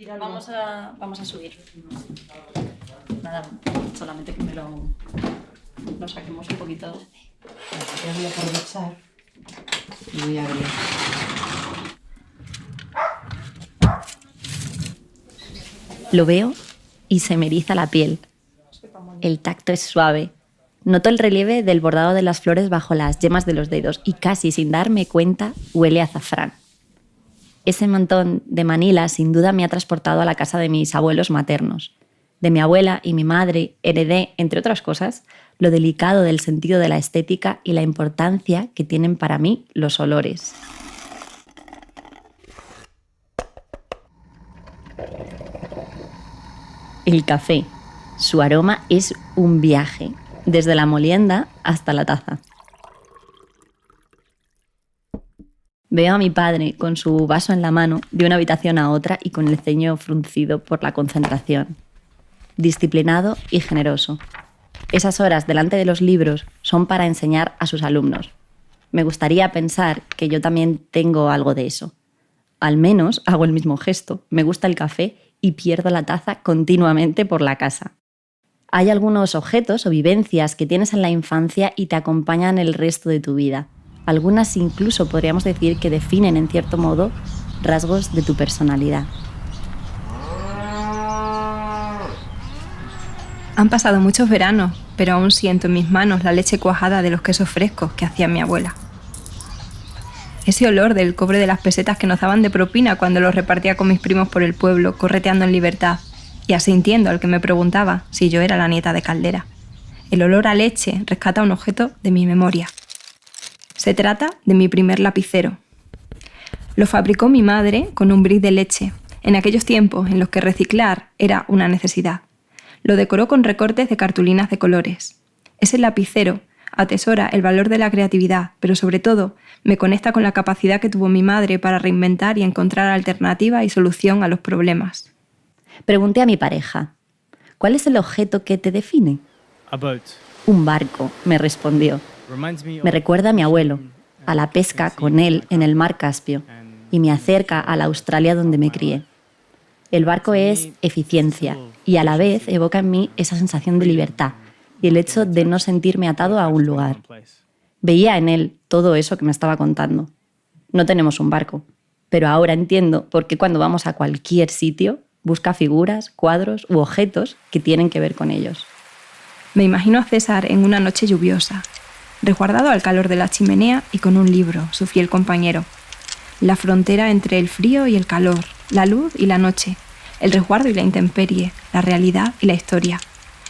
Vamos a subir. Nada, solamente que lo saquemos un poquito. Yo voy a aprovechar y voy a abrir. Lo veo y se me eriza la piel. El tacto es suave. Noto el relieve del bordado de las flores bajo las yemas de los dedos y casi sin darme cuenta huele a azafrán. Ese montón de Manila sin duda me ha transportado a la casa de mis abuelos maternos. De mi abuela y mi madre heredé, entre otras cosas, lo delicado del sentido de la estética y la importancia que tienen para mí los olores. El café. Su aroma es un viaje, desde la molienda hasta la taza. Veo a mi padre con su vaso en la mano de una habitación a otra y con el ceño fruncido por la concentración. Disciplinado y generoso. Esas horas delante de los libros son para enseñar a sus alumnos. Me gustaría pensar que yo también tengo algo de eso. Al menos hago el mismo gesto. Me gusta el café y pierdo la taza continuamente por la casa. Hay algunos objetos o vivencias que tienes en la infancia y te acompañan el resto de tu vida. Algunas incluso podríamos decir que definen, en cierto modo, rasgos de tu personalidad. Han pasado muchos veranos, pero aún siento en mis manos la leche cuajada de los quesos frescos que hacía mi abuela. Ese olor del cobre de las pesetas que nos daban de propina cuando los repartía con mis primos por el pueblo, correteando en libertad, y asintiendo al que me preguntaba si yo era la nieta de Caldera. El olor a leche rescata un objeto de mi memoria. Se trata de mi primer lapicero. Lo fabricó mi madre con un brick de leche, en aquellos tiempos en los que reciclar era una necesidad. Lo decoró con recortes de cartulinas de colores. Ese lapicero atesora el valor de la creatividad, pero sobre todo me conecta con la capacidad que tuvo mi madre para reinventar y encontrar alternativa y solución a los problemas. Pregunté a mi pareja, ¿cuál es el objeto que te define? A boat. Un barco, me respondió. Me recuerda a mi abuelo, a la pesca con él en el mar Caspio, y me acerca a la Australia donde me crié. El barco es eficiencia y a la vez evoca en mí esa sensación de libertad y el hecho de no sentirme atado a un lugar. Veía en él todo eso que me estaba contando. No tenemos un barco, pero ahora entiendo por qué cuando vamos a cualquier sitio busca figuras, cuadros u objetos que tienen que ver con ellos. Me imagino a César en una noche lluviosa, resguardado al calor de la chimenea y con un libro, su fiel compañero. La frontera entre el frío y el calor, la luz y la noche, el resguardo y la intemperie, la realidad y la historia.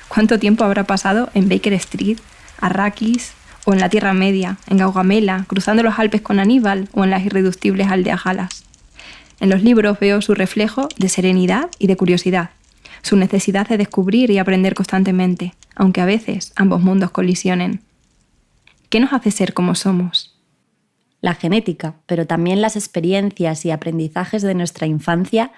¿Cuánto tiempo habrá pasado en Baker Street, Arrakis, o en la Tierra Media, en Gaugamela, cruzando los Alpes con Aníbal o en las irreductibles aldeas galas? En los libros veo su reflejo de serenidad y de curiosidad, su necesidad de descubrir y aprender constantemente, aunque a veces ambos mundos colisionen. ¿Qué nos hace ser como somos? La genética, pero también las experiencias y aprendizajes de nuestra infancia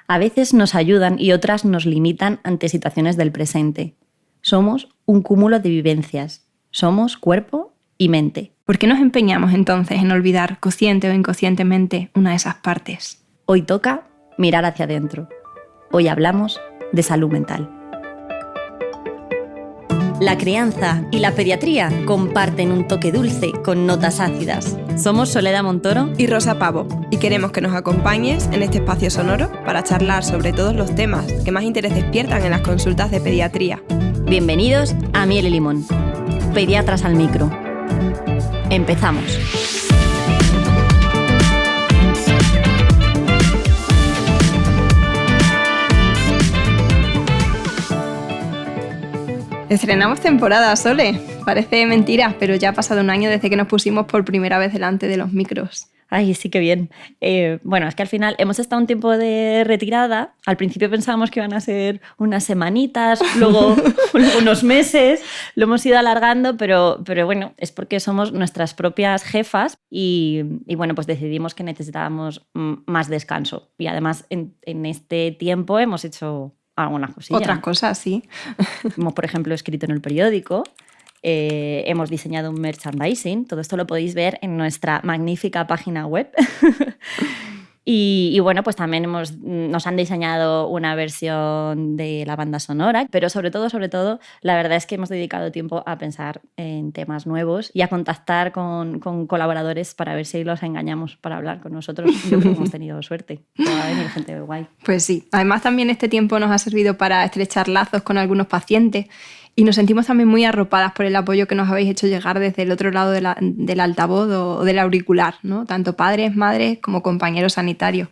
a veces nos ayudan y otras nos limitan ante situaciones del presente. Somos un cúmulo de vivencias. Somos cuerpo y mente. ¿Por qué nos empeñamos entonces en olvidar consciente o inconscientemente una de esas partes? Hoy toca mirar hacia adentro. Hoy hablamos de salud mental. La crianza y la pediatría comparten un toque dulce con notas ácidas. Somos Soledad Montoro y Rosa Pavo, y queremos que nos acompañes en este espacio sonoro para charlar sobre todos los temas que más interés despiertan en las consultas de pediatría. Bienvenidos a Miel y Limón. Pediatras al micro. Empezamos. Estrenamos temporada, Sole. Parece mentira, pero ya ha pasado un año desde que nos pusimos por primera vez delante de los micros. Ay, sí, qué bien. Bueno, es que al final hemos estado un tiempo de retirada. Al principio pensábamos que iban a ser unas semanitas, luego unos meses. Lo hemos ido alargando, pero bueno, es porque somos nuestras propias jefas y bueno, pues decidimos que necesitábamos más descanso. Y además en este tiempo hemos hecho algunas cosillas. Otras cosas, sí. Como por ejemplo escrito en el periódico. Hemos diseñado un merchandising. Todo esto lo podéis ver en nuestra magnífica página web. Y bueno, pues también nos han diseñado una versión de la banda sonora, pero sobre todo, la verdad es que hemos dedicado tiempo a pensar en temas nuevos y a contactar con colaboradores para ver si los engañamos para hablar con nosotros. Yo creo que hemos tenido suerte, va a venir gente guay. Pues sí, además también este tiempo nos ha servido para estrechar lazos con algunos pacientes y nos sentimos también muy arropadas por el apoyo que nos habéis hecho llegar desde el otro lado del altavoz o del auricular, ¿no? Tanto padres, madres como compañeros sanitarios.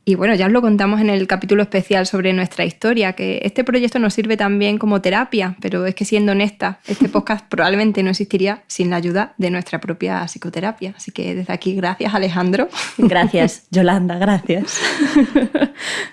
Y bueno, ya os lo contamos en el capítulo especial sobre nuestra historia, que este proyecto nos sirve también como terapia, pero es que siendo honesta, este podcast probablemente no existiría sin la ayuda de nuestra propia psicoterapia. Así que desde aquí, gracias Alejandro. Gracias Yolanda, gracias.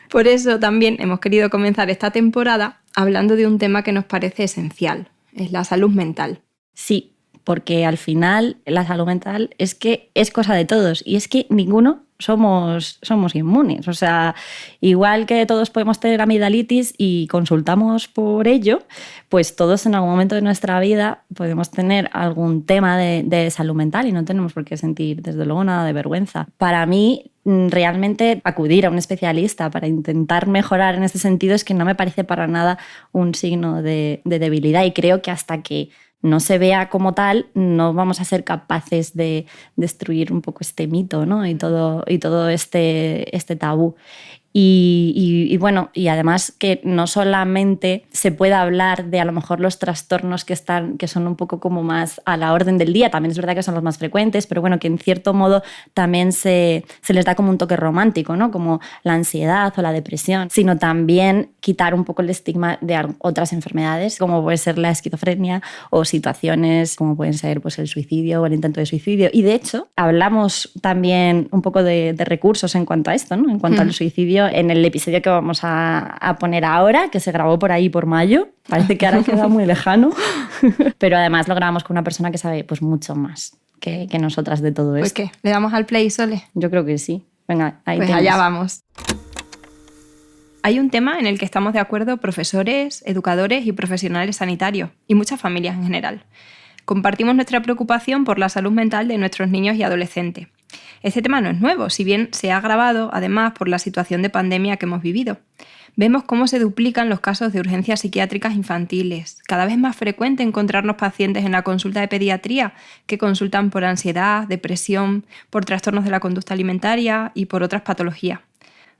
Por eso también hemos querido comenzar esta temporada hablando de un tema que nos parece esencial, es la salud mental. Sí, porque al final la salud mental es que es cosa de todos y es que ninguno somos inmunes. O sea, igual que todos podemos tener amigdalitis y consultamos por ello, pues todos en algún momento de nuestra vida podemos tener algún tema de salud mental y no tenemos por qué sentir, desde luego, nada de vergüenza. Para mí, realmente acudir a un especialista para intentar mejorar en este sentido es que no me parece para nada un signo de debilidad, y creo que hasta que no se vea como tal, no vamos a ser capaces de destruir un poco este mito, ¿no? y todo este tabú. Y bueno, y además que no solamente se puede hablar de a lo mejor los trastornos que son un poco como más a la orden del día, también es verdad que son los más frecuentes, pero bueno, que en cierto modo también se les da como un toque romántico, ¿no? Como la ansiedad o la depresión, sino también quitar un poco el estigma de otras enfermedades, como puede ser la esquizofrenia o situaciones como pueden ser pues, el suicidio o el intento de suicidio. Y de hecho, hablamos también un poco de recursos en cuanto a esto, ¿no? En cuanto al suicidio, en el episodio que vamos a poner ahora, que se grabó por ahí por mayo. Parece que ahora queda muy lejano, pero además lo grabamos con una persona que sabe pues, mucho más que nosotras de todo esto. Pues ¿qué? ¿Le damos al play, Sole? Yo creo que sí. Venga, ahí pues tenemos. Allá vamos. Hay un tema en el que estamos de acuerdo profesores, educadores y profesionales sanitarios, y muchas familias en general. Compartimos nuestra preocupación por la salud mental de nuestros niños y adolescentes. Este tema no es nuevo, si bien se ha agravado además por la situación de pandemia que hemos vivido. Vemos cómo se duplican los casos de urgencias psiquiátricas infantiles. Cada vez es más frecuente encontrarnos pacientes en la consulta de pediatría que consultan por ansiedad, depresión, por trastornos de la conducta alimentaria y por otras patologías.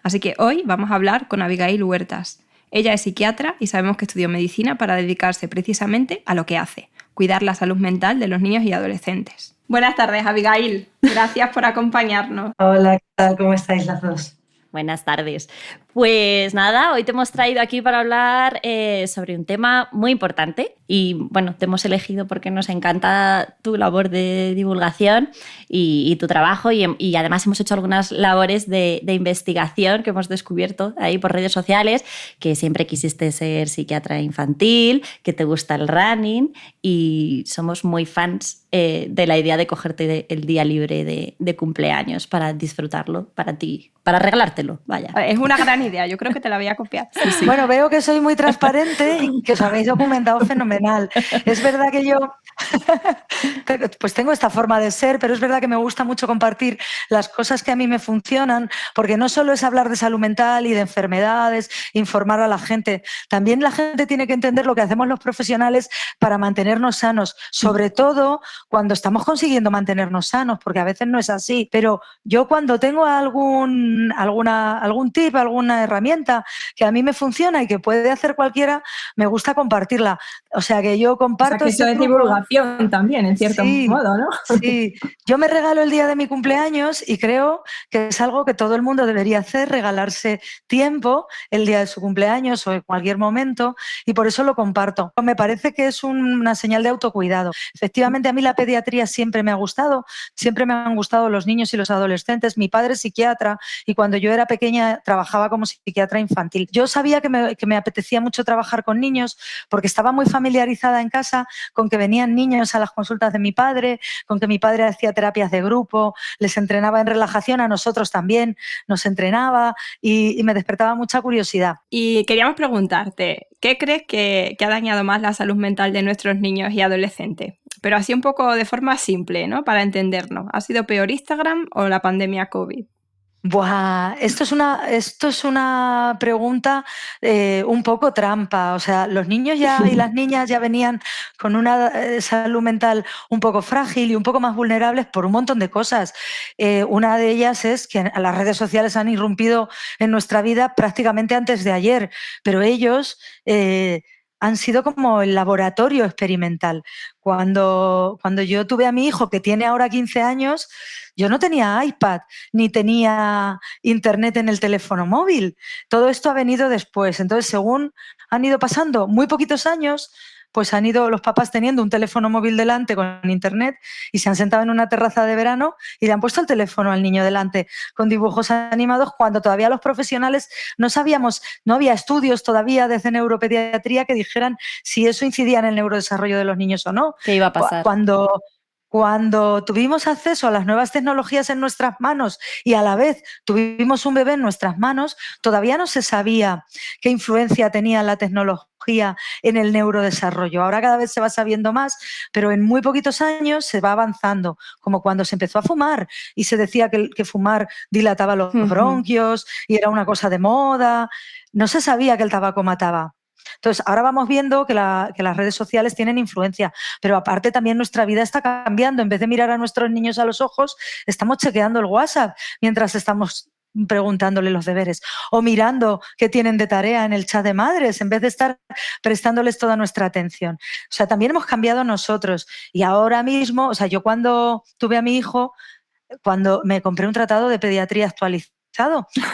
Así que hoy vamos a hablar con Abigail Huertas. Ella es psiquiatra y sabemos que estudió medicina para dedicarse precisamente a lo que hace, cuidar la salud mental de los niños y adolescentes. Buenas tardes, Abigail. Gracias por acompañarnos. Hola, ¿qué tal? ¿Cómo estáis las dos? Buenas tardes. Pues nada, hoy te hemos traído aquí para hablar sobre un tema muy importante y bueno, te hemos elegido porque nos encanta tu labor de divulgación y tu trabajo y además hemos hecho algunas labores de investigación que hemos descubierto ahí por redes sociales, que siempre quisiste ser psiquiatra infantil, que te gusta el running y somos muy fans de la idea de cogerte el día libre de cumpleaños para disfrutarlo para ti, para regalártelo, vaya. Es una gran idea, yo creo que te la voy a copiar. Sí. Bueno, veo que soy muy transparente y que os habéis documentado fenomenal. Es verdad que yo pues tengo esta forma de ser, pero es verdad que me gusta mucho compartir las cosas que a mí me funcionan, porque no solo es hablar de salud mental y de enfermedades, informar a la gente, también la gente tiene que entender lo que hacemos los profesionales para mantenernos sanos, sobre todo cuando estamos consiguiendo mantenernos sanos, porque a veces no es así, pero yo cuando tengo algún tip, alguna herramienta que a mí me funciona y que puede hacer cualquiera, me gusta compartirla. O sea que yo comparto... O sea que eso es divulgación también, en cierto modo, ¿no? Sí, yo me regalo el día de mi cumpleaños y creo que es algo que todo el mundo debería hacer, regalarse tiempo el día de su cumpleaños o en cualquier momento, y por eso lo comparto. Me parece que es una señal de autocuidado. Efectivamente, a mí la pediatría siempre me ha gustado, siempre me han gustado los niños y los adolescentes. Mi padre es psiquiatra y cuando yo era pequeña trabajaba como psiquiatra infantil. Yo sabía que me apetecía mucho trabajar con niños porque estaba muy familiarizada en casa con que venían niños a las consultas de mi padre, con que mi padre hacía terapias de grupo, les entrenaba en relajación, a nosotros también nos entrenaba y me despertaba mucha curiosidad. Y queríamos preguntarte, ¿qué crees que ha dañado más la salud mental de nuestros niños y adolescentes? Pero así un poco de forma simple, ¿no? Para entendernos. ¿Ha sido peor Instagram o la pandemia COVID? Buah, esto es una pregunta un poco trampa. O sea, los niños ya y las niñas ya venían con una salud mental un poco frágil y un poco más vulnerables por un montón de cosas. Una de ellas es que las redes sociales han irrumpido en nuestra vida prácticamente antes de ayer, pero ellos han sido como el laboratorio experimental. Cuando yo tuve a mi hijo, que tiene ahora 15 años, yo no tenía iPad ni tenía internet en el teléfono móvil. Todo esto ha venido después. Entonces, según han ido pasando muy poquitos años, pues han ido los papás teniendo un teléfono móvil delante con internet y se han sentado en una terraza de verano y le han puesto el teléfono al niño delante con dibujos animados, cuando todavía los profesionales no sabíamos, no había estudios todavía desde neuropediatría que dijeran si eso incidía en el neurodesarrollo de los niños o no. ¿Qué iba a pasar? Cuando tuvimos acceso a las nuevas tecnologías en nuestras manos y a la vez tuvimos un bebé en nuestras manos, todavía no se sabía qué influencia tenía la tecnología en el neurodesarrollo. Ahora cada vez se va sabiendo más, pero en muy poquitos años se va avanzando, como cuando se empezó a fumar y se decía que fumar dilataba los bronquios y era una cosa de moda. No se sabía que el tabaco mataba. Entonces, ahora vamos viendo que las redes sociales tienen influencia, pero aparte también nuestra vida está cambiando. En vez de mirar a nuestros niños a los ojos, estamos chequeando el WhatsApp mientras estamos preguntándole los deberes o mirando qué tienen de tarea en el chat de madres en vez de estar prestándoles toda nuestra atención. O sea, también hemos cambiado nosotros y ahora mismo, o sea, yo cuando tuve a mi hijo, cuando me compré un tratado de pediatría actualizado,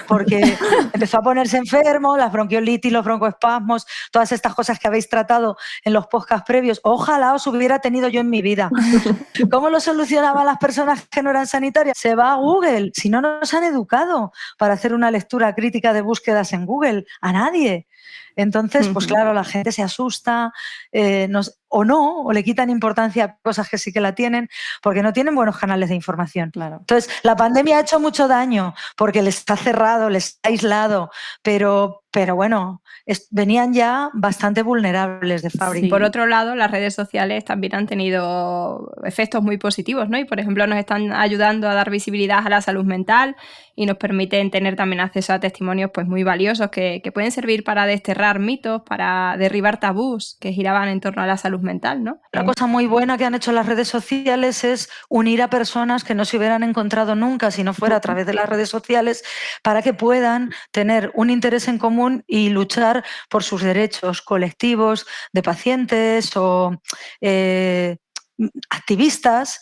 porque empezó a ponerse enfermo, las bronquiolitis, los broncoespasmos, todas estas cosas que habéis tratado en los podcasts previos. Ojalá os hubiera tenido yo en mi vida. ¿Cómo lo solucionaban las personas que no eran sanitarias? Se va a Google. Si no nos han educado para hacer una lectura crítica de búsquedas en Google, a nadie. Entonces, pues claro, la gente se asusta o le quitan importancia a cosas que sí que la tienen porque no tienen buenos canales de información. Claro. Entonces, la pandemia ha hecho mucho daño porque les ha cerrado, les ha aislado, pero bueno, venían ya bastante vulnerables de fábrica. Sí. Por otro lado, las redes sociales también han tenido efectos muy positivos, ¿no? Y, por ejemplo, nos están ayudando a dar visibilidad a la salud mental y nos permiten tener también acceso a testimonios pues muy valiosos que pueden servir para desterrar mitos, para derribar tabús que giraban en torno a la salud mental, ¿no? Una cosa muy buena que han hecho las redes sociales es unir a personas que no se hubieran encontrado nunca si no fuera a través de las redes sociales, para que puedan tener un interés en común y luchar por sus derechos colectivos de pacientes o activistas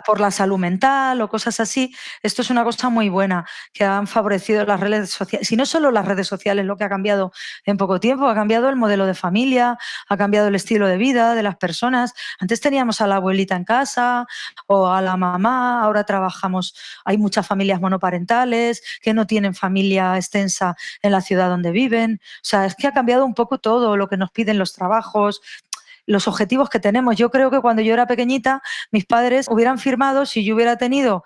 por la salud mental o cosas así. Esto es una cosa muy buena que han favorecido las redes sociales. Y no solo las redes sociales lo que ha cambiado en poco tiempo, ha cambiado el modelo de familia, ha cambiado el estilo de vida de las personas. Antes teníamos a la abuelita en casa o a la mamá, ahora trabajamos, hay muchas familias monoparentales que no tienen familia extensa en la ciudad donde viven. O sea, es que ha cambiado un poco todo lo que nos piden los trabajos, los objetivos que tenemos. Yo creo que cuando yo era pequeñita, mis padres hubieran firmado si yo hubiera tenido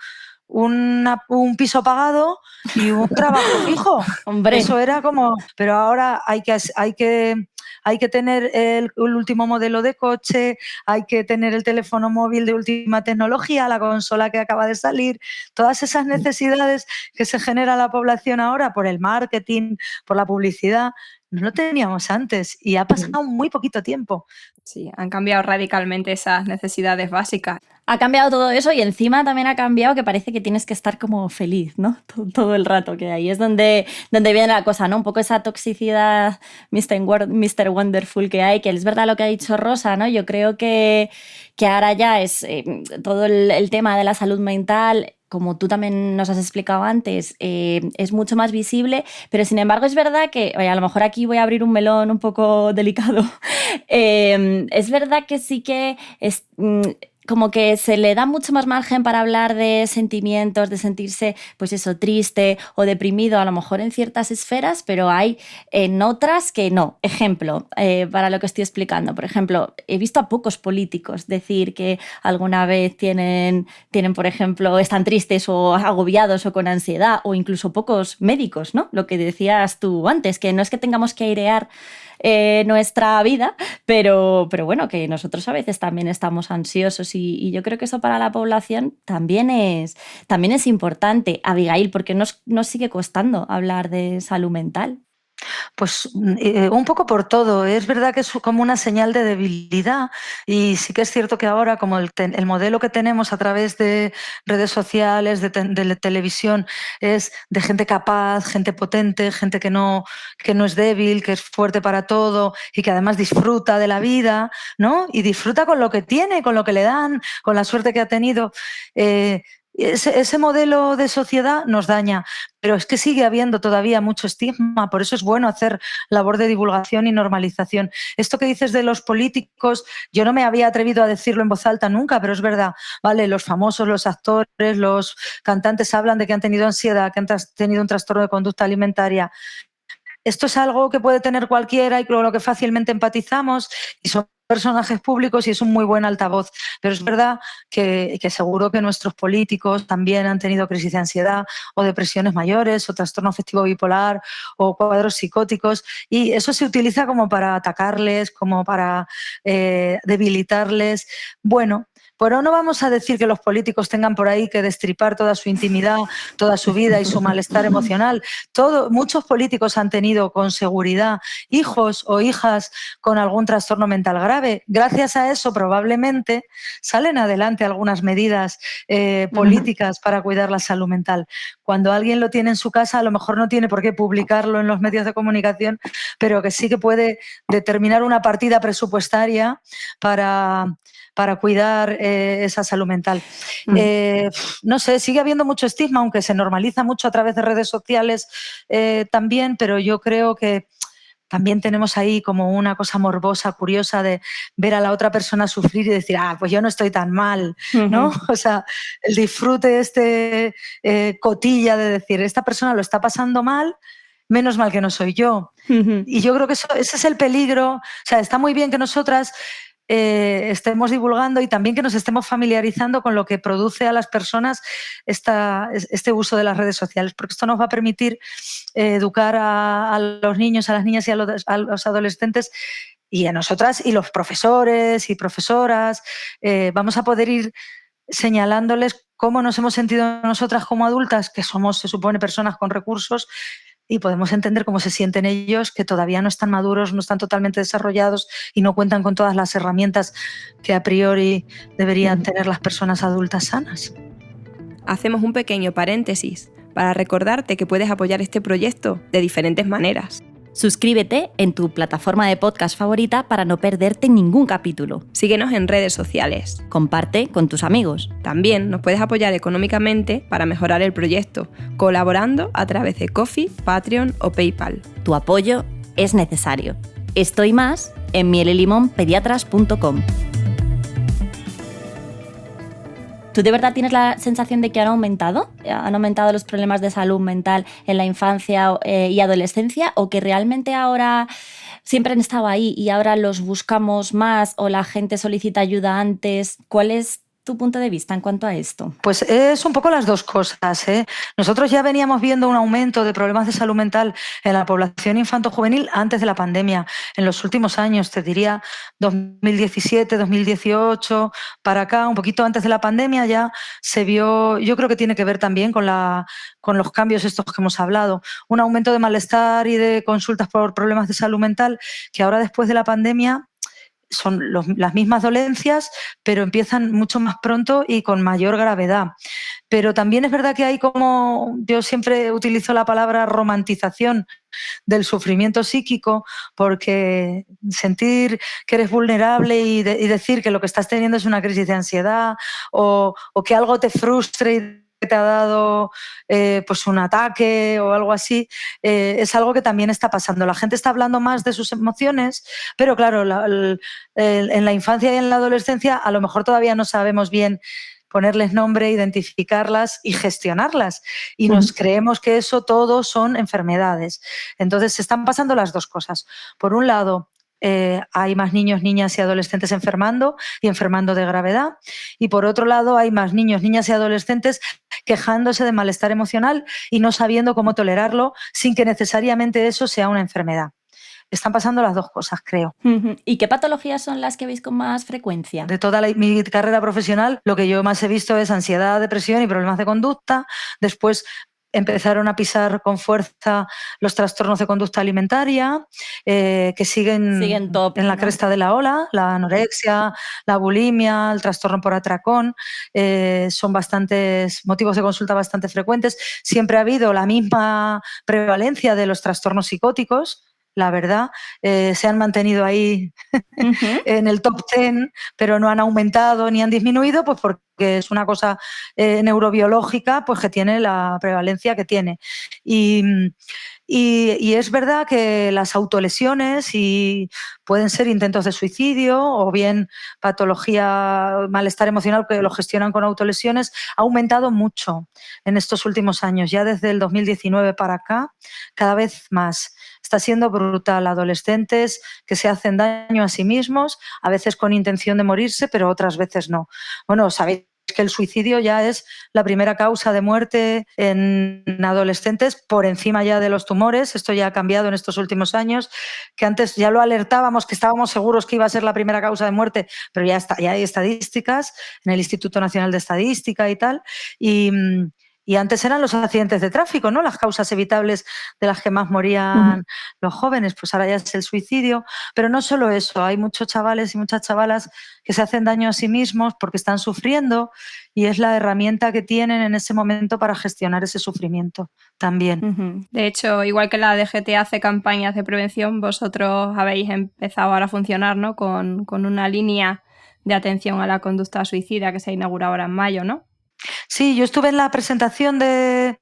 un piso pagado y un trabajo fijo. Hombre. Eso era como... Pero ahora hay que tener el último modelo de coche, hay que tener el teléfono móvil de última tecnología, la consola que acaba de salir, todas esas necesidades que se genera la población ahora por el marketing, por la publicidad, no lo teníamos antes y ha pasado muy poquito tiempo. Sí, han cambiado radicalmente esas necesidades básicas. Ha cambiado todo eso y encima también ha cambiado que parece que tienes que estar como feliz, ¿no? Todo el rato, que ahí es donde viene la cosa, ¿no? Un poco esa toxicidad Mr. Wonderful que hay, que es verdad lo que ha dicho Rosa, ¿no? Yo creo que ahora ya es todo el tema de la salud mental, como tú también nos has explicado antes, es mucho más visible, pero sin embargo es verdad que, a lo mejor aquí voy a abrir un melón un poco delicado, es verdad que sí que es... como que se le da mucho más margen para hablar de sentimientos, de sentirse, pues eso, triste o deprimido, a lo mejor en ciertas esferas, pero hay en otras que no. Ejemplo, para lo que estoy explicando. Por ejemplo, he visto a pocos políticos decir que alguna vez tienen, por ejemplo, están tristes o agobiados o con ansiedad, o incluso pocos médicos, ¿no? Lo que decías tú antes, que no es que tengamos que airear nuestra vida, pero bueno, que nosotros a veces también estamos ansiosos y yo creo que eso para la población también es importante. Abigail, ¿por qué nos sigue costando hablar de salud mental? Pues un poco por todo. Es verdad que es como una señal de debilidad y sí que es cierto que ahora como el modelo que tenemos a través de redes sociales, de la televisión, es de gente capaz, gente potente, gente que no es débil, que es fuerte para todo y que además disfruta de la vida, ¿no? Y disfruta con lo que tiene, con lo que le dan, con la suerte que ha tenido. Ese modelo de sociedad nos daña, pero es que sigue habiendo todavía mucho estigma, por eso es bueno hacer labor de divulgación y normalización. Esto que dices de los políticos, yo no me había atrevido a decirlo en voz alta nunca, pero es verdad, ¿vale? Los famosos, los actores, los cantantes hablan de que han tenido ansiedad, que han tenido un trastorno de conducta alimentaria. Esto es algo que puede tener cualquiera y con lo que fácilmente empatizamos y son personajes públicos y es un muy buen altavoz. Pero es verdad que seguro que nuestros políticos también han tenido crisis de ansiedad o depresiones mayores o trastorno afectivo bipolar o cuadros psicóticos y eso se utiliza como para atacarles, como para debilitarles. Bueno, pero no vamos a decir que los políticos tengan por ahí que destripar toda su intimidad, toda su vida y su malestar emocional. Muchos políticos han tenido con seguridad hijos o hijas con algún trastorno mental grave. Gracias a eso probablemente salen adelante algunas medidas políticas para cuidar la salud mental. Cuando alguien lo tiene en su casa, a lo mejor no tiene por qué publicarlo en los medios de comunicación, pero que sí que puede determinar una partida presupuestaria para cuidar esa salud mental. No sé, sigue habiendo mucho estigma, aunque se normaliza mucho a través de redes sociales también, pero yo creo que también tenemos ahí como una cosa morbosa, curiosa de ver a la otra persona sufrir y decir, pues yo no estoy tan mal, ¿no? O sea, el disfrute cotilla de decir, esta persona lo está pasando mal, menos mal que no soy yo. Y yo creo que ese es el peligro. O sea, está muy bien que nosotras estemos divulgando y también que nos estemos familiarizando con lo que produce a las personas este uso de las redes sociales, porque esto nos va a permitir educar a los niños, a las niñas y a los adolescentes y a nosotras y los profesores y profesoras. Vamos a poder ir señalándoles cómo nos hemos sentido nosotras como adultas, que somos, se supone, personas con recursos, y podemos entender cómo se sienten ellos, que todavía no están maduros, no están totalmente desarrollados y no cuentan con todas las herramientas que a priori deberían tener las personas adultas sanas. Hacemos un pequeño paréntesis para recordarte que puedes apoyar este proyecto de diferentes maneras. Suscríbete en tu plataforma de podcast favorita para no perderte ningún capítulo. Síguenos en redes sociales. Comparte con tus amigos. También nos puedes apoyar económicamente para mejorar el proyecto, colaborando a través de Ko-fi, Patreon o PayPal. Tu apoyo es necesario. Estoy más en mielelimonpediatras.com. ¿Tú de verdad tienes la sensación de que han aumentado? ¿Han aumentado los problemas de salud mental en la infancia y adolescencia? ¿O que realmente ahora siempre han estado ahí y ahora los buscamos más o la gente solicita ayuda antes? ¿Cuál es tu punto de vista en cuanto a esto? Pues es un poco las dos cosas, ¿eh? Nosotros ya veníamos viendo un aumento de problemas de salud mental en la población infanto-juvenil antes de la pandemia. En los últimos años, te diría 2017, 2018, para acá, un poquito antes de la pandemia ya se vio, yo creo que tiene que ver también con los cambios estos que hemos hablado, un aumento de malestar y de consultas por problemas de salud mental que ahora después de la pandemia son las mismas dolencias, pero empiezan mucho más pronto y con mayor gravedad. Pero también es verdad que hay como, yo siempre utilizo la palabra romantización del sufrimiento psíquico, porque sentir que eres vulnerable y decir que lo que estás teniendo es una crisis de ansiedad o que algo te frustre y te ha dado pues un ataque o algo así, es algo que también está pasando. La gente está hablando más de sus emociones, pero claro, en la infancia y en la adolescencia a lo mejor todavía no sabemos bien ponerles nombre, identificarlas y gestionarlas. Y nos creemos que eso todo son enfermedades. Entonces se están pasando las dos cosas. Por un lado, hay más niños, niñas y adolescentes enfermando y enfermando de gravedad. Y por otro lado, hay más niños, niñas y adolescentes quejándose de malestar emocional y no sabiendo cómo tolerarlo sin que necesariamente eso sea una enfermedad. están pasando las dos cosas, creo. ¿Y qué patologías son las que veis con más frecuencia? De toda mi carrera profesional, lo que yo más he visto es ansiedad, depresión y problemas de conducta. Después empezaron a pisar con fuerza los trastornos de conducta alimentaria, que siguen top, en la ¿no? cresta de la ola, la anorexia, la bulimia, el trastorno por atracón, son motivos de consulta bastante frecuentes. Siempre ha habido la misma prevalencia de los trastornos psicóticos, la verdad, se han mantenido ahí en el top 10, pero no han aumentado ni han disminuido, pues porque es una cosa neurobiológica, pues que tiene la prevalencia que tiene. Y es verdad que las autolesiones pueden ser intentos de suicidio o bien patología, malestar emocional que lo gestionan con autolesiones, ha aumentado mucho en estos últimos años, ya desde el 2019 para acá, cada vez más. Está siendo brutal. Adolescentes que se hacen daño a sí mismos, a veces con intención de morirse, pero otras veces no. Bueno, sabéis que el suicidio ya es la primera causa de muerte en adolescentes por encima ya de los tumores. Esto ya ha cambiado en estos últimos años, que antes ya lo alertábamos, que estábamos seguros que iba a ser la primera causa de muerte, pero ya hay estadísticas en el Instituto Nacional de Estadística y tal. Y antes eran los accidentes de tráfico, ¿no? Las causas evitables de las que más morían los jóvenes, pues ahora ya es el suicidio. Pero no solo eso, hay muchos chavales y muchas chavalas que se hacen daño a sí mismos porque están sufriendo y es la herramienta que tienen en ese momento para gestionar ese sufrimiento también. De hecho, igual que la DGT hace campañas de prevención, vosotros habéis empezado ahora a funcionar, ¿no? Con una línea de atención a la conducta suicida que se ha inaugurado ahora en mayo, ¿no? Sí, yo estuve en la presentación de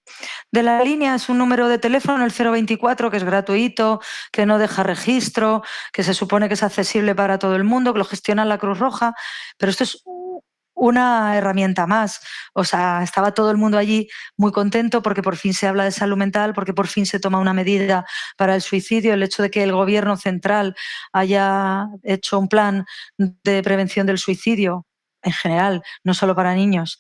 la línea, es un número de teléfono, el 024, que es gratuito, que no deja registro, que se supone que es accesible para todo el mundo, que lo gestiona la Cruz Roja, pero esto es una herramienta más. O sea, estaba todo el mundo allí muy contento porque por fin se habla de salud mental, porque por fin se toma una medida para el suicidio. El hecho de que el gobierno central haya hecho un plan de prevención del suicidio en general, no solo para niños,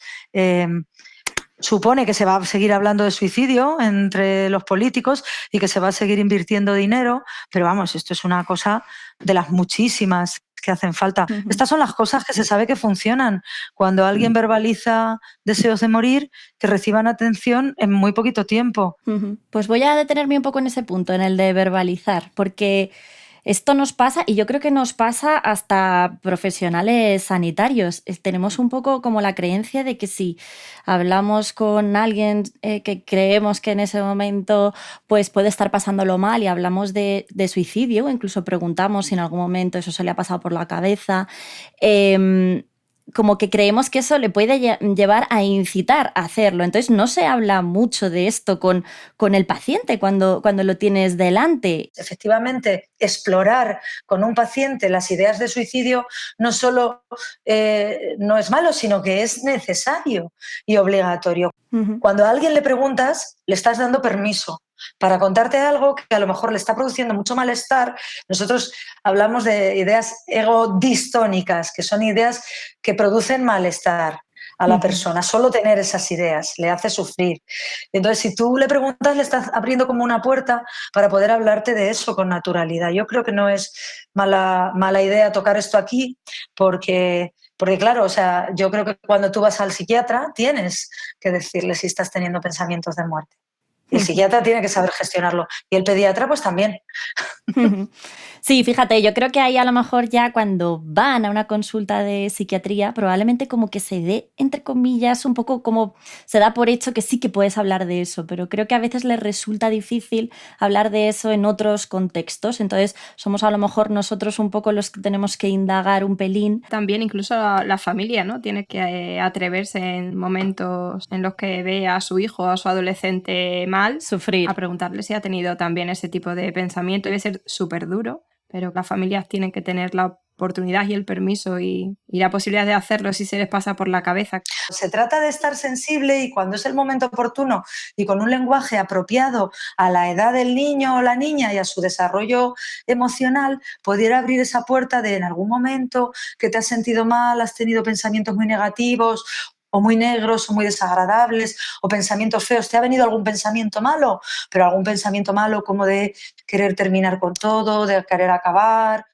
supone que se va a seguir hablando de suicidio entre los políticos y que se va a seguir invirtiendo dinero, pero vamos, esto es una cosa de las muchísimas que hacen falta. Estas son las cosas que se sabe que funcionan. Cuando alguien verbaliza deseos de morir, que reciban atención en muy poquito tiempo. Pues voy a detenerme un poco en ese punto, en el de verbalizar, porque esto nos pasa, y yo creo que nos pasa hasta profesionales sanitarios. Tenemos un poco como la creencia de que si hablamos con alguien que creemos que en ese momento pues puede estar pasándolo mal y hablamos de suicidio, o incluso preguntamos si en algún momento eso se le ha pasado por la cabeza, como que creemos que eso le puede llevar a incitar a hacerlo. Entonces no se habla mucho de esto con el paciente cuando lo tienes delante. Efectivamente, explorar con un paciente las ideas de suicidio no solo no es malo, sino que es necesario y obligatorio. Cuando a alguien le preguntas, le estás dando permiso para contarte algo que a lo mejor le está produciendo mucho malestar. Nosotros hablamos de ideas egodistónicas, que son ideas que producen malestar a la persona. Solo tener esas ideas le hace sufrir. Entonces, si tú le preguntas, le estás abriendo como una puerta para poder hablarte de eso con naturalidad. Yo creo que no es mala idea tocar esto aquí, porque claro, o sea, yo creo que cuando tú vas al psiquiatra tienes que decirle si estás teniendo pensamientos de muerte. El psiquiatra tiene que saber gestionarlo y el pediatra pues también. Sí, fíjate, yo creo que ahí a lo mejor ya cuando van a una consulta de psiquiatría probablemente como que se dé, entre comillas, un poco como se da por hecho que sí que puedes hablar de eso, pero creo que a veces les resulta difícil hablar de eso en otros contextos, entonces somos a lo mejor nosotros un poco los que tenemos que indagar un pelín. También incluso la familia, ¿no? Tiene que atreverse en momentos en los que ve a su hijo o a su adolescente mal, sufrir, a preguntarle si ha tenido también ese tipo de pensamiento. Debe ser súper duro, pero las familias tienen que tener la oportunidad y el permiso y la posibilidad de hacerlo si se les pasa por la cabeza. Se trata de estar sensible y cuando es el momento oportuno y con un lenguaje apropiado a la edad del niño o la niña y a su desarrollo emocional, poder abrir esa puerta de en algún momento que te has sentido mal, has tenido pensamientos muy negativos o muy negros, o muy desagradables, o pensamientos feos. ¿Te ha venido algún pensamiento malo? Pero algún pensamiento malo como de querer terminar con todo, de querer acabar.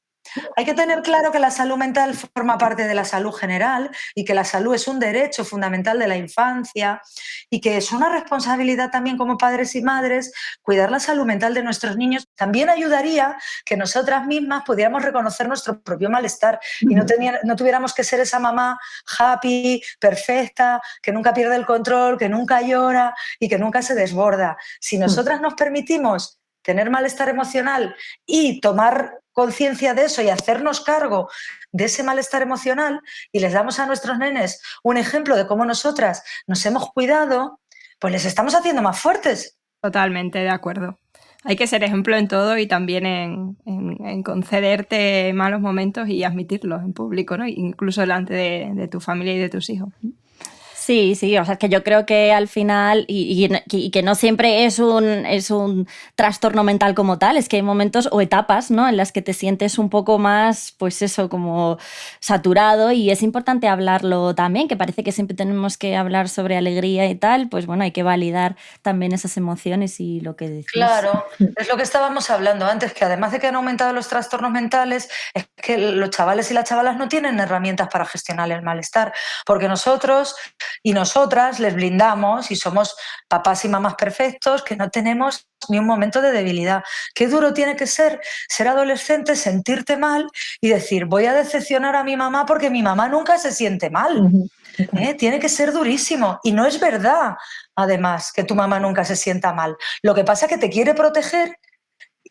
Hay que tener claro que la salud mental forma parte de la salud general y que la salud es un derecho fundamental de la infancia y que es una responsabilidad también como padres y madres cuidar la salud mental de nuestros niños. También ayudaría que nosotras mismas pudiéramos reconocer nuestro propio malestar y no tuviéramos que ser esa mamá happy, perfecta, que nunca pierde el control, que nunca llora y que nunca se desborda. Si nosotras nos permitimos tener malestar emocional y tomar conciencia de eso y hacernos cargo de ese malestar emocional y les damos a nuestros nenes un ejemplo de cómo nosotras nos hemos cuidado, pues les estamos haciendo más fuertes. Totalmente de acuerdo. Hay que ser ejemplo en todo y también en concederte malos momentos y admitirlos en público, ¿no? Incluso delante de tu familia y de tus hijos. Sí, o sea, que yo creo que al final, y que no siempre es un trastorno mental como tal, es que hay momentos o etapas, ¿no?, en las que te sientes un poco más, pues eso, como saturado, y es importante hablarlo también, que parece que siempre tenemos que hablar sobre alegría y tal, pues bueno, hay que validar también esas emociones y lo que decís. Claro, es lo que estábamos hablando antes, que además de que han aumentado los trastornos mentales, es que los chavales y las chavalas no tienen herramientas para gestionar el malestar, porque nosotros y nosotras les blindamos y somos papás y mamás perfectos que no tenemos ni un momento de debilidad. Qué duro tiene que ser adolescente, sentirte mal y decir, voy a decepcionar a mi mamá porque mi mamá nunca se siente mal. Tiene que ser durísimo y no es verdad, además, que tu mamá nunca se sienta mal. Lo que pasa es que te quiere proteger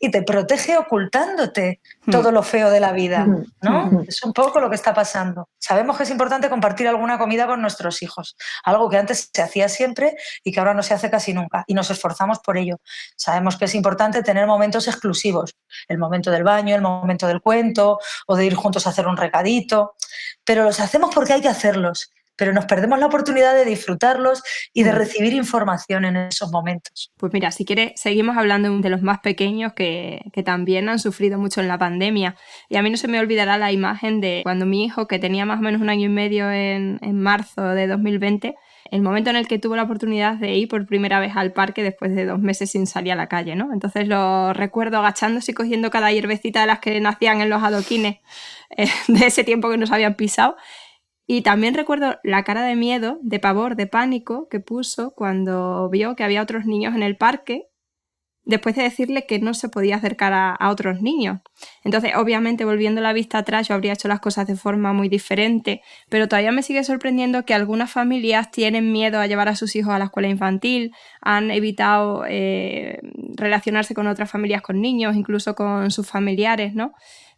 y te protege ocultándote todo lo feo de la vida, ¿no? Es un poco lo que está pasando. Sabemos que es importante compartir alguna comida con nuestros hijos, algo que antes se hacía siempre y que ahora no se hace casi nunca, y nos esforzamos por ello. Sabemos que es importante tener momentos exclusivos, el momento del baño, el momento del cuento o de ir juntos a hacer un recadito, pero los hacemos porque hay que hacerlos, pero nos perdemos la oportunidad de disfrutarlos y de recibir información en esos momentos. Pues mira, si quieres, seguimos hablando de los más pequeños que también han sufrido mucho en la pandemia. Y a mí no se me olvidará la imagen de cuando mi hijo, que tenía más o menos 1 año y medio en marzo de 2020, el momento en el que tuvo la oportunidad de ir por primera vez al parque después de 2 meses sin salir a la calle, ¿no? Entonces lo recuerdo agachándose y cogiendo cada hierbecita de las que nacían en los adoquines de ese tiempo que nos habían pisado. Y también recuerdo la cara de miedo, de pavor, de pánico que puso cuando vio que había otros niños en el parque, después de decirle que no se podía acercar a otros niños. Entonces, obviamente, volviendo la vista atrás, yo habría hecho las cosas de forma muy diferente, pero todavía me sigue sorprendiendo que algunas familias tienen miedo a llevar a sus hijos a la escuela infantil, han evitado relacionarse con otras familias con niños, incluso con sus familiares, ¿no?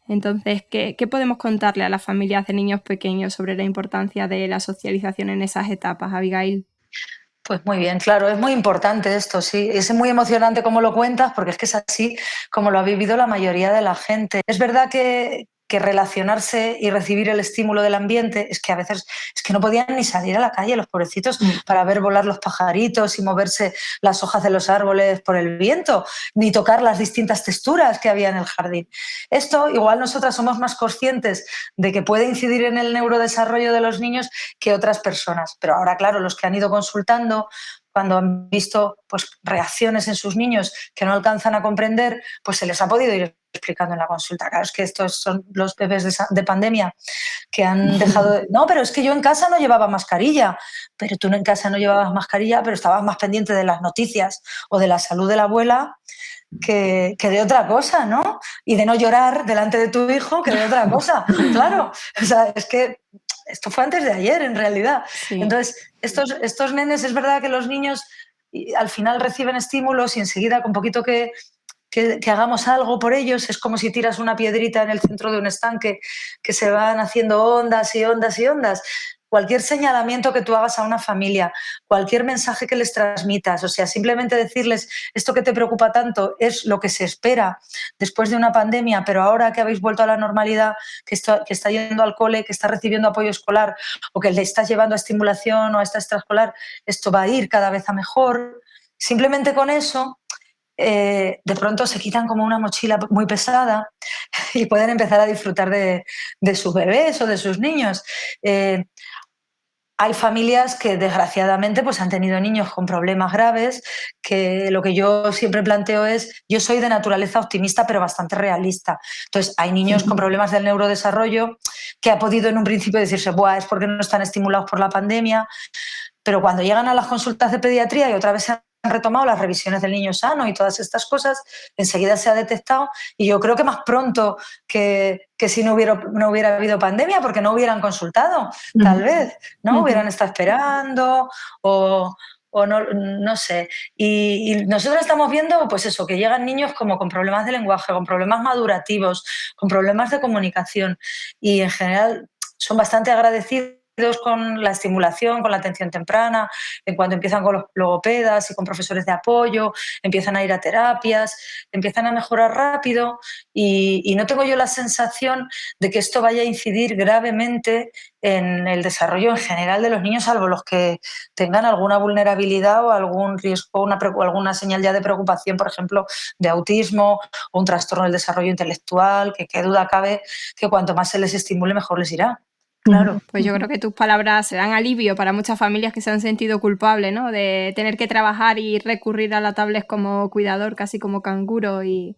Entonces, ¿qué podemos contarle a las familias de niños pequeños sobre la importancia de la socialización en esas etapas, Abigail? Pues muy bien, claro, es muy importante esto, sí. Es muy emocionante cómo lo cuentas, porque es que es así como lo ha vivido la mayoría de la gente. Es verdad que relacionarse y recibir el estímulo del ambiente, es que a veces es que no podían ni salir a la calle los pobrecitos para ver volar los pajaritos y moverse las hojas de los árboles por el viento, ni tocar las distintas texturas que había en el jardín. Esto, igual nosotras somos más conscientes de que puede incidir en el neurodesarrollo de los niños que otras personas, pero ahora, claro, los que han ido consultando, cuando han visto pues, reacciones en sus niños que no alcanzan a comprender, pues se les ha podido ir explicando en la consulta. Claro, es que estos son los bebés de pandemia que han dejado de... No, pero es que yo en casa no llevaba mascarilla. Pero tú en casa no llevabas mascarilla, pero estabas más pendiente de las noticias o de la salud de la abuela que de otra cosa, ¿no? Y de no llorar delante de tu hijo que de otra cosa. Claro, o sea, es que esto fue antes de ayer, en realidad. Sí. Entonces, estos nenes, es verdad que los niños al final reciben estímulos y enseguida, con poquito que hagamos algo por ellos, es como si tiras una piedrita en el centro de un estanque que se van haciendo ondas y ondas y ondas. Cualquier señalamiento que tú hagas a una familia, cualquier mensaje que les transmitas, o sea, simplemente decirles esto que te preocupa tanto es lo que se espera después de una pandemia, pero ahora que habéis vuelto a la normalidad, que está yendo al cole, que está recibiendo apoyo escolar o que le estás llevando a estimulación o a esta extraescolar, esto va a ir cada vez a mejor. Simplemente con eso, de pronto se quitan como una mochila muy pesada y pueden empezar a disfrutar de sus bebés o de sus niños. hay familias que desgraciadamente pues han tenido niños con problemas graves, que lo que yo siempre planteo es, yo soy de naturaleza optimista pero bastante realista. Entonces hay niños con problemas del neurodesarrollo que ha podido en un principio decirse, buah, es porque no están estimulados por la pandemia, pero cuando llegan a las consultas de pediatría y otra vez se han retomado las revisiones del niño sano y todas estas cosas, enseguida se ha detectado, y yo creo que más pronto que si no hubiera habido pandemia, porque no hubieran consultado, tal vez, ¿no? Hubieran estado esperando o no sé. Y nosotros estamos viendo, pues eso, que llegan niños como con problemas de lenguaje, con problemas madurativos, con problemas de comunicación, y en general son bastante agradecidos con la estimulación, con la atención temprana, en cuanto empiezan con los logopedas y con profesores de apoyo, empiezan a ir a terapias, empiezan a mejorar rápido, y no tengo yo la sensación de que esto vaya a incidir gravemente en el desarrollo en general de los niños, salvo los que tengan alguna vulnerabilidad o algún riesgo, o alguna señal ya de preocupación, por ejemplo, de autismo o un trastorno del desarrollo intelectual, que qué duda cabe que cuanto más se les estimule, mejor les irá. Claro. Pues yo creo que tus palabras serán alivio para muchas familias que se han sentido culpables, ¿no? De tener que trabajar y recurrir a la tablet como cuidador, casi como canguro, y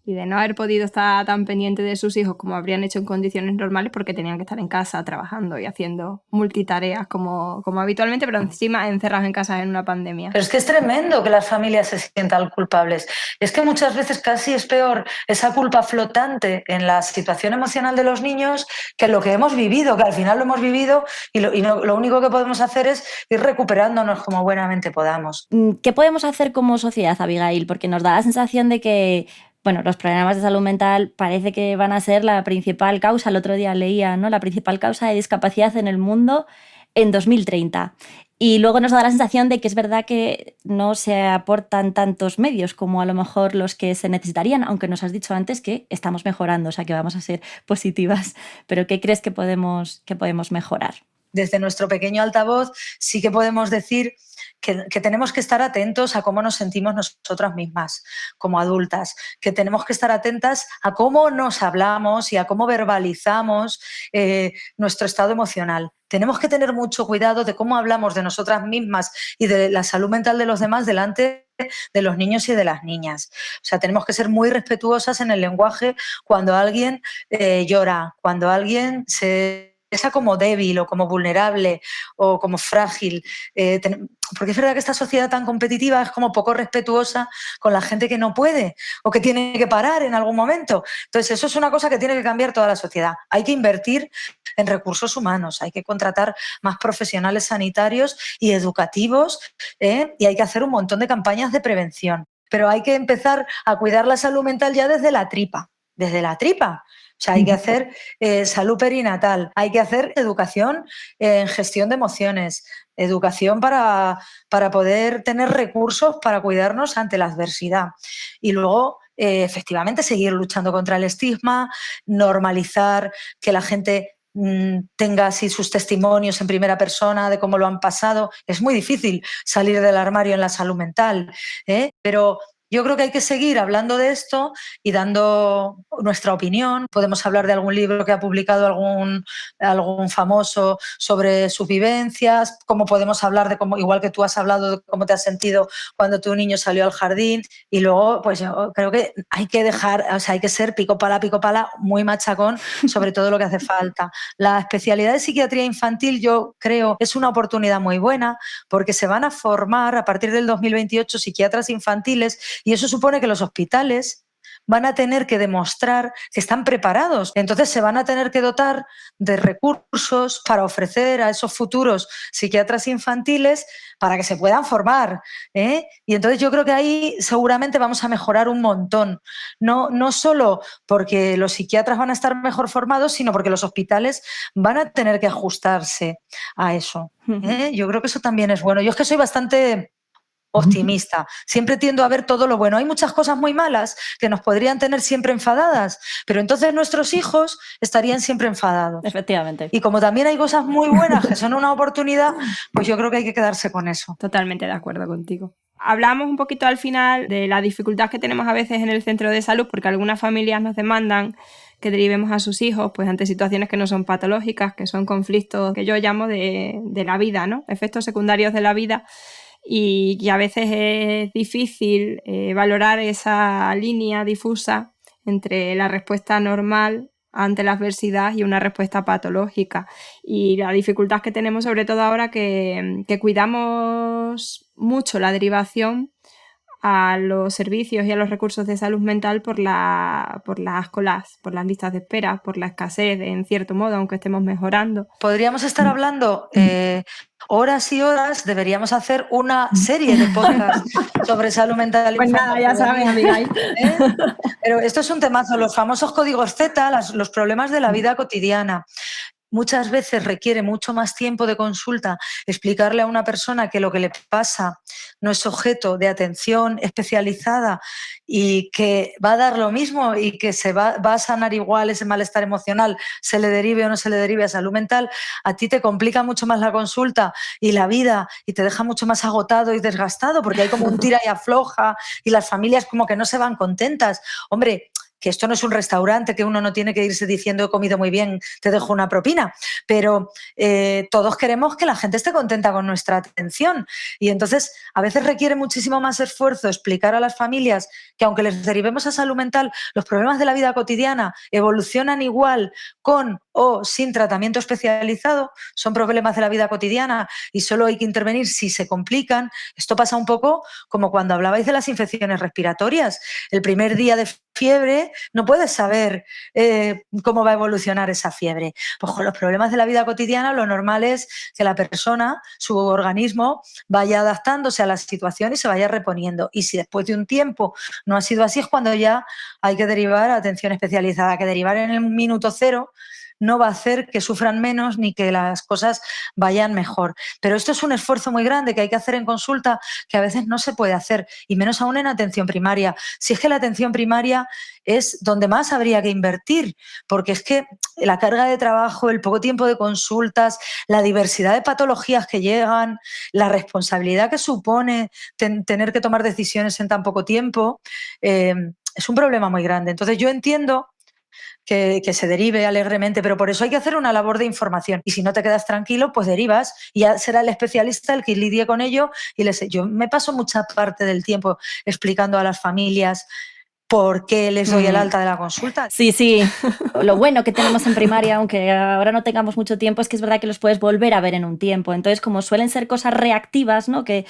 de no haber podido estar tan pendiente de sus hijos como habrían hecho en condiciones normales porque tenían que estar en casa trabajando y haciendo multitareas como habitualmente, pero encima encerrados en casa en una pandemia. Pero es que es tremendo que las familias se sientan culpables. Es que muchas veces casi es peor esa culpa flotante en la situación emocional de los niños que lo que hemos vivido, que al final lo hemos vivido, y lo único que podemos hacer es ir recuperándonos como buenamente podamos. ¿Qué podemos hacer como sociedad, Abigail? Porque nos da la sensación de que los problemas de salud mental parece que van a ser la principal causa, el otro día leía, ¿no?, la principal causa de discapacidad en el mundo en 2030. Y luego nos da la sensación de que es verdad que no se aportan tantos medios como a lo mejor los que se necesitarían, aunque nos has dicho antes que estamos mejorando, o sea que vamos a ser positivas. Pero ¿qué crees que podemos mejorar? Desde nuestro pequeño altavoz sí que podemos decir que tenemos que estar atentos a cómo nos sentimos nosotras mismas como adultas, que tenemos que estar atentas a cómo nos hablamos y a cómo verbalizamos nuestro estado emocional. Tenemos que tener mucho cuidado de cómo hablamos de nosotras mismas y de la salud mental de los demás delante de los niños y de las niñas. O sea, tenemos que ser muy respetuosas en el lenguaje cuando alguien llora, cuando alguien se piensa como débil o como vulnerable o como frágil, porque es verdad que esta sociedad tan competitiva es como poco respetuosa con la gente que no puede o que tiene que parar en algún momento. Entonces eso es una cosa que tiene que cambiar toda la sociedad. Hay que invertir en recursos humanos, hay que contratar más profesionales sanitarios y educativos, y hay que hacer un montón de campañas de prevención. Pero hay que empezar a cuidar la salud mental ya desde la tripa, O sea, hay que hacer salud perinatal, hay que hacer educación en gestión de emociones, educación para poder tener recursos para cuidarnos ante la adversidad. Y luego, efectivamente, seguir luchando contra el estigma, normalizar que la gente tenga así sus testimonios en primera persona de cómo lo han pasado. Es muy difícil salir del armario en la salud mental, pero yo creo que hay que seguir hablando de esto y dando nuestra opinión. Podemos hablar de algún libro que ha publicado algún famoso sobre sus vivencias, como podemos hablar de cómo, igual que tú has hablado de cómo te has sentido cuando tu niño salió al jardín. Y luego, pues yo creo que hay que hay que ser pico pala, muy machacón sobre todo lo que hace falta. La especialidad de psiquiatría infantil, yo creo, es una oportunidad muy buena porque se van a formar a partir del 2028 psiquiatras infantiles. Y eso supone que los hospitales van a tener que demostrar que están preparados. Entonces se van a tener que dotar de recursos para ofrecer a esos futuros psiquiatras infantiles para que se puedan formar, Y entonces yo creo que ahí seguramente vamos a mejorar un montón. No solo porque los psiquiatras van a estar mejor formados, sino porque los hospitales van a tener que ajustarse a eso. Yo creo que eso también es bueno. Yo es que soy bastante optimista. Siempre tiendo a ver todo lo bueno. Hay muchas cosas muy malas que nos podrían tener siempre enfadadas, pero entonces nuestros hijos estarían siempre enfadados. Efectivamente. Y como también hay cosas muy buenas que son una oportunidad, pues yo creo que hay que quedarse con eso. Totalmente de acuerdo contigo. Hablamos un poquito al final de la dificultad que tenemos a veces en el centro de salud, porque algunas familias nos demandan que derivemos a sus hijos pues ante situaciones que no son patológicas, que son conflictos que yo llamo de la vida, ¿no? Efectos secundarios de la vida, y a veces es difícil valorar esa línea difusa entre la respuesta normal ante la adversidad y una respuesta patológica. Y la dificultad que tenemos, sobre todo ahora que cuidamos mucho la derivación a los servicios y a los recursos de salud mental por las colas, por las listas de espera, por la escasez, en cierto modo, aunque estemos mejorando. Podríamos estar hablando horas y horas, deberíamos hacer una serie de podcasts sobre salud mental. Pues nada, ya sabes, Abigail. Pero esto es un temazo, los famosos códigos Z, los problemas de la vida cotidiana. Muchas veces requiere mucho más tiempo de consulta explicarle a una persona que lo que le pasa no es objeto de atención especializada y que va a dar lo mismo y que se va a sanar igual ese malestar emocional, se le derive o no se le derive a salud mental. A ti te complica mucho más la consulta y la vida y te deja mucho más agotado y desgastado porque hay como un tira y afloja y las familias como que no se van contentas. Hombre, que esto no es un restaurante, que uno no tiene que irse diciendo he comido muy bien, te dejo una propina, pero todos queremos que la gente esté contenta con nuestra atención y entonces a veces requiere muchísimo más esfuerzo explicar a las familias que aunque les derivemos a salud mental, los problemas de la vida cotidiana evolucionan igual con o sin tratamiento especializado, son problemas de la vida cotidiana y solo hay que intervenir si se complican. Esto pasa un poco como cuando hablabais de las infecciones respiratorias. El primer día de fiebre no puedes saber cómo va a evolucionar esa fiebre. Pues con los problemas de la vida cotidiana lo normal es que la persona, su organismo, vaya adaptándose a la situación y se vaya reponiendo. Y si después de un tiempo no ha sido así, es cuando ya hay que derivar a atención especializada, que derivar en el minuto cero no va a hacer que sufran menos ni que las cosas vayan mejor. Pero esto es un esfuerzo muy grande que hay que hacer en consulta que a veces no se puede hacer, y menos aún en atención primaria. Si es que la atención primaria es donde más habría que invertir, porque es que la carga de trabajo, el poco tiempo de consultas, la diversidad de patologías que llegan, la responsabilidad que supone tener que tomar decisiones en tan poco tiempo, es un problema muy grande. Entonces yo entiendo que se derive alegremente, pero por eso hay que hacer una labor de información. Y si no te quedas tranquilo, pues derivas y ya será el especialista el que lidie con ello. Yo me paso mucha parte del tiempo explicando a las familias por qué les doy el alta de la consulta. Sí, sí. Lo bueno que tenemos en primaria, aunque ahora no tengamos mucho tiempo, es que es verdad que los puedes volver a ver en un tiempo. Entonces, como suelen ser cosas reactivas, ¿no? Que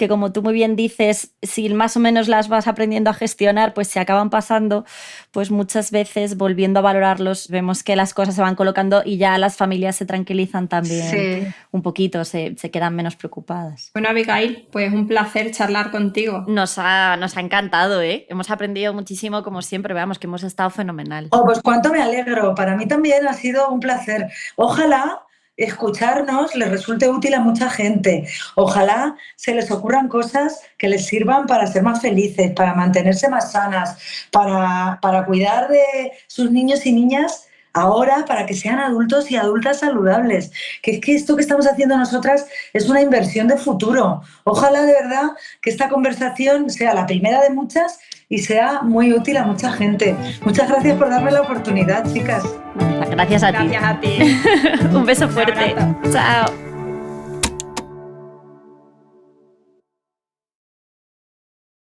como tú muy bien dices, si más o menos las vas aprendiendo a gestionar, pues se acaban pasando, pues muchas veces volviendo a valorarlos, vemos que las cosas se van colocando y ya las familias se tranquilizan también un poquito, se quedan menos preocupadas. Bueno, Abigail, pues un placer charlar contigo. Nos ha encantado, ¿eh? Hemos aprendido muchísimo, como siempre, veamos que hemos estado fenomenal. Oh, pues cuánto me alegro, para mí también ha sido un placer. Ojalá escucharnos les resulte útil a mucha gente, ojalá se les ocurran cosas que les sirvan para ser más felices, para mantenerse más sanas, para cuidar de sus niños y niñas ahora, para que sean adultos y adultas saludables. Que es que esto que estamos haciendo nosotras es una inversión de futuro. Ojalá de verdad que esta conversación sea la primera de muchas y sea muy útil a mucha gente. Muchas gracias por darme la oportunidad, chicas. Gracias a ti. Gracias a ti. Un beso fuerte. Chao.